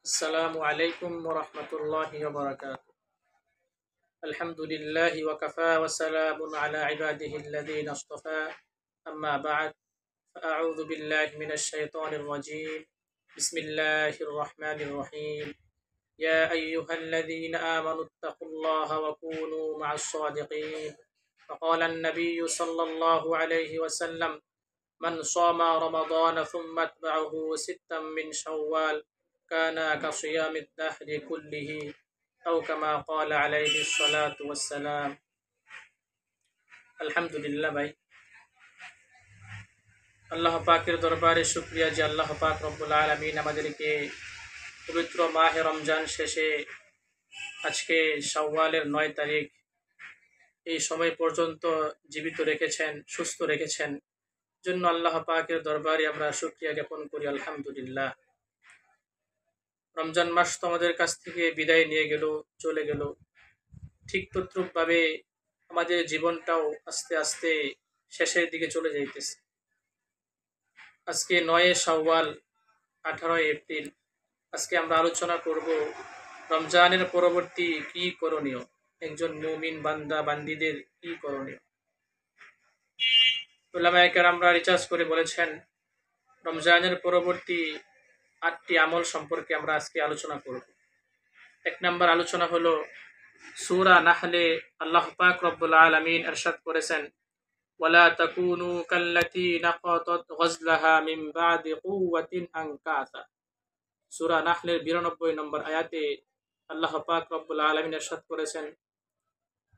السلام عليكم ورحمة الله وبركاته. الحمد لله وكفى وسلام على عباده الذين اصطفى. أما بعد، فأعوذ بالله من الشيطان الرجيم. بسم الله الرحمن الرحيم. يا أيها الذين آمنوا اتقوا الله وكونوا مع الصادقين. فقال النبي صلى الله عليه وسلم: من صام رمضان ثم اتبعه ستا من شوال كان كصيام الدهر كله أو كما قال عليه الصلاة والسلام. আলহামদুলিল্লাহ ভাই, আল্লাহ পাকের দরবারে শুকরিয়া যে আল্লাহ পাক রব্বুল আলামিন আমাদেরকে পবিত্র মাহে রমজান শেষে আজকে শাওয়ালের ৯ তারিখ এই সময় পর্যন্ত জীবিত রেখেছেন, সুস্থ রেখেছেন। জন্য আল্লাহ পাকের দরবারে আমরা শুকরিয়া জ্ঞাপন করি আলহামদুলিল্লাহ। রমজান মাস তো আমাদের কাছ থেকে বিদায় নিয়ে গেল, চলে গেল। ঠিক তদ্রূপভাবে আমাদের জীবনটাও আস্তে আস্তে শেষের দিকে চলে যাইতেছে। আজকে ৯ শাওয়াল, ১৮ এপ্রিল। আজকে আমরা আলোচনা করব রমজানের পরবর্তী কি করণীয়, একজন মুমিন বান্দা বান্দিদের কি করণীয়। উলামায়ে কেরামরা রিসার্চ করে বলেছেন, রমজানের পরবর্তী ৮টি আমল সম্পর্কে আমরা আজকে আলোচনা করব। ১ নম্বর আলোচনা হলো সূরা নাহলে আল্লাহ পাক রব্বুল আলামিন ইরশাদ করেছেন, ওয়ালা তাকুনু কাল্লাতী নাকাতাত গজলাহা মিন বাদি কুওয়াতিন আনকাসা। সূরা নাহলের ৯২ নম্বর আয়াতে আল্লাহ পাক রব্বুল আলামিন ইরশাদ করেছেন,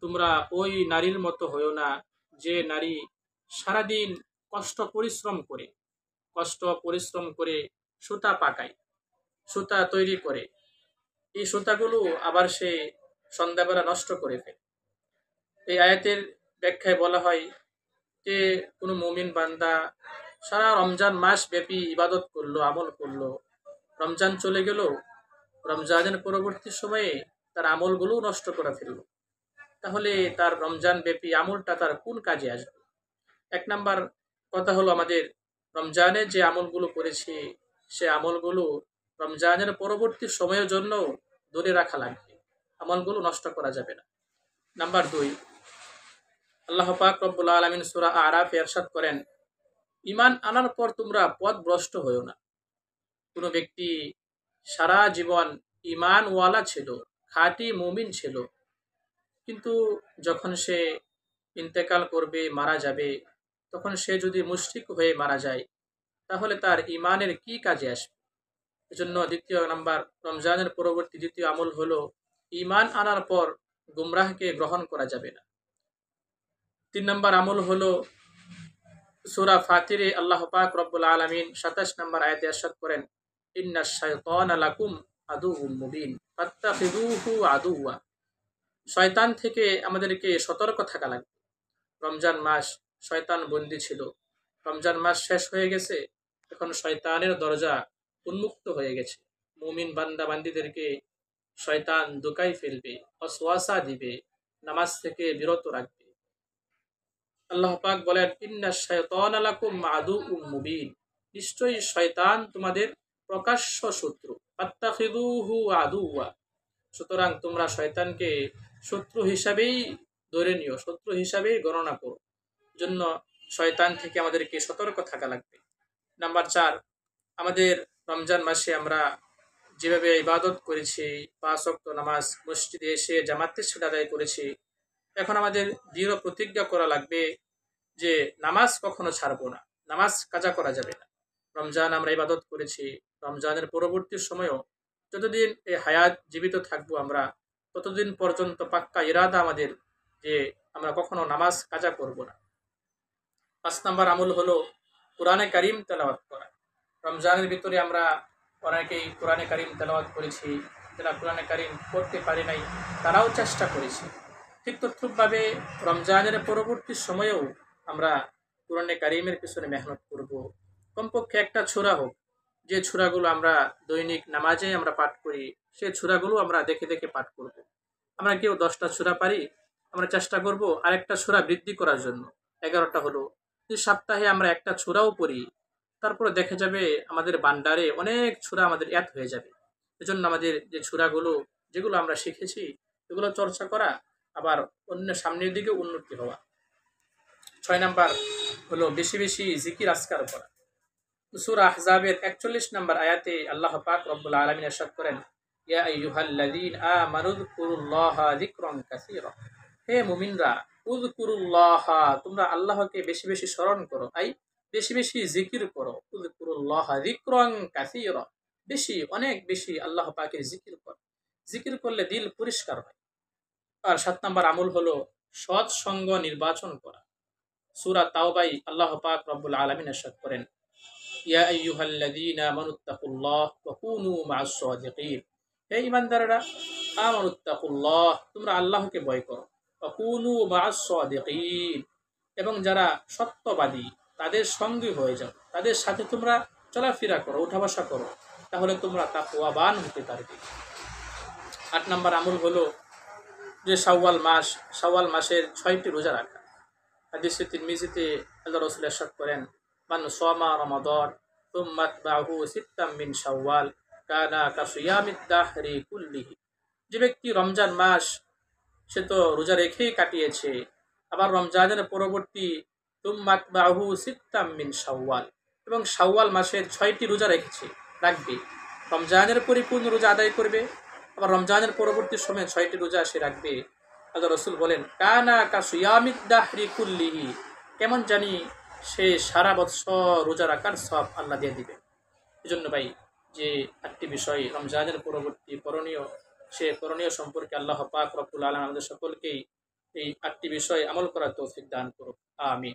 তোমরা ওই নারীর মতো হয়ো না যে নারী সারাদিন কষ্ট পরিশ্রম করে সুতা পাকায়, সুতা তৈরি করে, এই সুতাগুলো আবার সে সন্ধ্যাবেলা নষ্ট করে ফেলে। এই আয়াতের ব্যাখ্যায় বলা হয় যে কোনো মুমিন বান্দা সারা রমজান মাস ব্যাপী ইবাদত করলো, আমল করলো, রমজান চলে গেল, রমজানের পরবর্তী সময়ে তার আমলগুলো নষ্ট করে ফেললো, তাহলে তার রমজান ব্যাপী আমলটা তার কোন কাজে আসবে? ১ নাম্বার কথা হলো, আমাদের রমজানে যে আমলগুলো করেছি সে আমলগুলো রমজানের পরবর্তী সময়ের জন্য ধরে রাখা লাগবে, আমলগুলো নষ্ট করা যাবে না। নাম্বার ২, আল্লাহ পাক রব্বুল আলামিন সূরা আরাফে ইরশাদ করেন, ঈমান আনার পর তোমরা পথভ্রষ্ট হয়ো না। কোনো ব্যক্তি সারা জীবন ঈমানওয়ালা ছিল, খাঁটি মুমিন ছিল, কিন্তু যখন সে ইন্তেকাল করবে, মারা যাবে, তখন সে যদি মুশরিক হয়ে মারা যায়, তাহলে তার ঈমানের কি কাজে আসবে? এজন্য ২য় নাম্বার, রমজানের পরবর্তী ২য় আমল হলো ঈমান আনার পর গুমরাহকে গ্রহণ করা যাবে না। ৩ নাম্বার আমল হলো সূরা ফাতিরে আল্লাহ পাক রব্বুল আলামিন ২৭ নম্বর আয়াতে ইরশাদ করেন, ইন্নাশ শাইতানা লাকুম আদুউম মুবিন ফাত্তাখিযুহু আদুওয়া। শয়তান থেকে আমাদেরকে সতর্ক থাকা লাগবে। রমজান মাস শয়তান বন্দী ছিল, রমজান মাস শেষ হয়ে গেছে, এখন শয়তানের দরজা উন্মুক্ত হয়ে গেছে। মুমিন বান্দা বান্দীদেরকে শয়তান ধোঁকায় ফেলবে, ওয়াসওয়াসা দিবে, নামাজ থেকে বিরত রাখবে। আল্লাহ পাক বলেন, ইন্নাশ শাইতানা লাকুম আদুউম মুবিন, নিশ্চয়ই শয়তান তোমাদের প্রকাশ্য শত্রু। ফাত্তাখিযুহু আদুওয়া, সুতরাং তোমরা শয়তানকে শত্রু হিসাবেই ধরে নিও, শত্রু হিসাবেই গণনা করো। জন্য শয়তান থেকে আমাদেরকে সতর্ক থাকা লাগবে। নাম্বার ৪, আমাদের রমজান মাসে আমরা যেভাবে ইবাদত করেছি, ৫ ওয়াক্ত নামাজ মসজিদে এসে জামাতের সাথে আদায় করেছি, এখন আমাদের দৃঢ় প্রতিজ্ঞা করা লাগবে যে নামাজ কখনো ছাড়বো না, নামাজ কাজা করা যাবে না। রমজান আমরা ইবাদত করেছি, রমজানের পরবর্তী সময়ও যতদিন এই হায়াত জীবিত থাকবো আমরা, ততদিন পর্যন্ত পাক্কা ইরাদা আমাদের যে আমরা কখনো নামাজ কাজা করব না। ৫ নাম্বার আমল হলো কোরআনে কারীম তেলাওয়াত করা। রমজানের ভিতরে আমরা অনেকেই কোরআনে কারীম তেলাওয়াত করেছি, যারা কোরআনে কারীম পড়তে পারি নাই তারাও চেষ্টা করেছি। ঠিক তদ্রূপভাবে রমজানের পরবর্তী সময়েও আমরা কোরআনে কারীমের পিছনে মেহনত করব। কমপক্ষে একটা সূরা হোক, যে সূরাগুলো আমরা দৈনিক নামাজে আমরা পাঠ করি, সেই সূরাগুলো আমরা দেখে দেখে পাঠ করব। আমরা কেউ 10টা সূরা পারি, আমরা চেষ্টা করব আরেকটা সূরা বৃদ্ধি করার জন্য, 11টা হলো। যদি সপ্তাহে আমরা একটা সূরাও পড়ি, তারপরে দেখা যাবে আমাদের ভান্ডারে অনেক সূরা আমাদের অ্যাড হয়ে যাবে। এজন্য আমাদের যে সূরাগুলো যেগুলো আমরা শিখেছি এগুলো চর্চা করা, আবার অন্য সামনের দিকে উন্নতি হওয়া। ৬ নাম্বার হলো বেশি বেশি জিকির আজকার করা। সূরা আহজাবের ৪১ নম্বর আয়াতে আল্লাহ পাক রব্বুল আলামিন ইরশাদ করেন, ইয়া আইয়ুহাল্লাযীনা আমানু যকুরুল্লাহা যিকরান কাসীরা। হে মুমিনরা, উযকুরুল্লাহা, তোমরা আল্লাহকে বেশি বেশি স্মরণ করো, বেশি বেশি জিকির করো। উযকুরুল্লাহা যিকরান কাসীরা, বেশি, অনেক বেশি আল্লাহ পাকের জিকির করো। জিকির করলে দিল পরিষ্কার হয়। আর ৭ নাম্বার আমল হলো সৎ সঙ্গ নির্বাচন করা। সূরা তাওবায় আল্লাহ পাক রব্বুল আলামিন ইরশাদ করেন, ইয়া আইয়ুহাল্লাযীনা আমানুত্তাকুল্লাহ ওয়া কুনু মা'আস সাদিকিন। হে ঈমানদাররা, আমানুত্তাকুল্লাহ, তোমরা আল্লাহকে ভয় করো। ওয়া কুনু মা'আস সাদিকিন, এবং যারা সত্যবাদী তাদের সঙ্গী হয়ে যাও, তাদের সাথে তোমরা চলাফেরা করো, উঠা বসা করো, তাহলে তোমরা তাকওয়াবান হতে পারবে। ৮ নাম্বার আমল হলো যে শাওয়াল মাসের ৬টি রোজা রাখা। হাদিসে তিরমিজিতে আল্লাহ রাসূল ইরশাদ করেন, মান সামা রমাদান সুম্মা আতবাহু সিত্তাম মিন শাওয়াল কানা কাসিয়ামিদ দাহরি কুল্লিহি। যে ব্যক্তি রমজান মাস সে তো রোজা রেখেই কাটিয়েছে, আবার রমজানের পরবর্তী সুম্মা আতবাহু সিত্তাম মিন শাওয়াল, এবং শাওয়াল মাসের ৬টি রোজা রাখবে। রমজানের পরিপূর্ণ রোজা আদায় করবে, আবার রমজানের পরবর্তী সময়ে ৬টি রোজা সে রাখবে। আল্লাহ রাসূল বলেন, কানা কাসিয়ামিদ দাহরি কুল্লিহি, কেমন জানি সে সারা বৎসর রোজা রাখার সওয়াব আল্লাহ দিয়ে দিবে। এজন্য ভাই, যে ৮টি বিষয় রমজানের পরবর্তী করণীয়, সে করণীয় সম্পর্কে আল্লাহ পাক রব্বুল আলামিন আমাদের সকলকেই এই ৮টি বিষয় আমল করার তৌফিক দান করুক। আমিন।